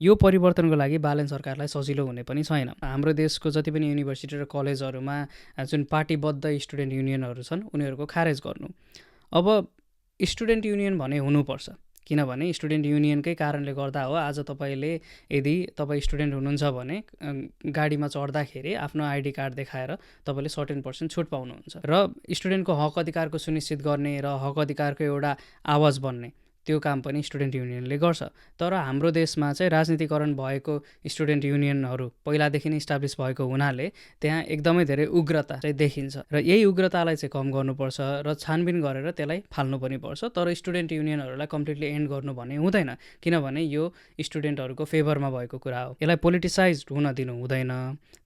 यो परिवर्तनको लागि बालन सरकारलाई सजिलो हुने पनि छैन। हाम्रो देशको जति पनि युनिभर्सिटी र कलेजहरूमा जुन पार्टीबद्ध स्टुडेन्ट युनियनहरू छन् उनीहरूको खारेज गर्नु। अब स्टुडेन्ट युनियन भने हुनुपर्छ, किनभने स्टुडेन्ट युनियनकै कारणले गर्दा हो आज तपाईँले यदि तपाईँ स्टुडेन्ट हुनुहुन्छ भने गाडीमा चढ्दाखेरि आफ्नो आइडी कार्ड देखाएर तपाईँले सर्टेन पर्सेन्ट छुट पाउनुहुन्छ र स्टुडेन्टको हक अधिकारको सुनिश्चित गर्ने र हक अधिकारको एउटा आवाज बन्ने त्यो काम पनि स्टुडेन्ट युनियनले गर्छ। तर हाम्रो देशमा चाहिँ राजनीतिकरण भएको स्टुडेन्ट युनियनहरू पहिलादेखि नै इस्टाब्लिस भएको हुनाले त्यहाँ एकदमै धेरै उग्रता चाहिँ देखिन्छ र यही उग्रतालाई चाहिँ कम गर्नुपर्छ र छानबिन गरेर त्यसलाई फाल्नु पनि पर्छ। तर स्टुडेन्ट युनियनहरूलाई कम्प्लिटली एन्ड गर्नु भने हुँदैन, किनभने यो स्टुडेन्टहरूको फेभरमा भएको कुरा हो। यसलाई पोलिटिसाइज हुन दिनु हुँदैन,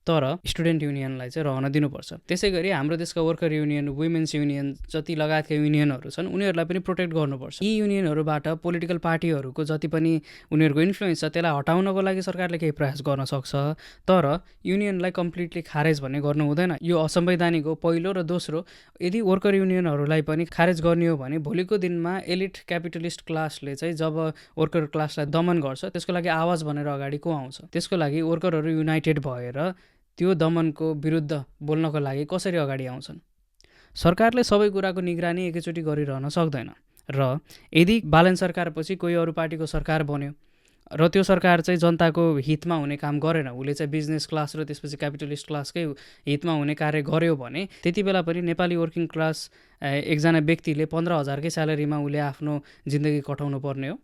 तर स्टुडेन्ट युनियनलाई चाहिँ रहन दिनुपर्छ। त्यसै गरी हाम्रो देशका वर्कर युनियन, वुमेन्स युनियन जति लगायतका युनियनहरू छन् उनीहरूलाई पनि प्रोटेक्ट गर्नुपर्छ। यी युनियनहरूबाट पोलिटिकल पार्टीहरूको जति पनि उनीहरूको इन्फ्लुएन्स छ त्यसलाई हटाउनको लागि सरकारले केही प्रयास गर्न सक्छ, तर युनियनलाई कम्प्लिटली खारेज भन्ने गर्नु हुँदैन। यो असंवैधानिक हो पहिलो, र दोस्रो यदि वर्कर युनियनहरूलाई पनि खारेज गर्ने हो भने भोलिको दिनमा एलिट क्यापिटलिस्ट क्लासले चाहिँ जब वर्कर क्लासलाई दमन गर्छ त्यसको लागि आवाज भनेर अगाडि को आउँछ? त्यसको लागि वर्करहरू युनाइटेड भएर त्यो दमनको विरुद्ध बोल्नको लागि कसरी अगाडि आउँछन्? सरकारले सबै कुराको निगरानी एकैचोटि गरिरहन सक्दैन र यदि बालन सरकारपछि कोही अरू पार्टीको सरकार बन्यो र त्यो सरकार चाहिँ जनताको हितमा हुने काम गरेन, उसले चाहिँ बिजनेस क्लास र त्यसपछि क्यापिटलिस्ट क्लासकै हितमा हुने कार्य गर्यो भने त्यति बेला पनि नेपाली वर्किङ क्लास एकजना व्यक्तिले 15,000कै स्यालेरीमा उसले आफ्नो जिन्दगी कटाउनु पर्ने हो।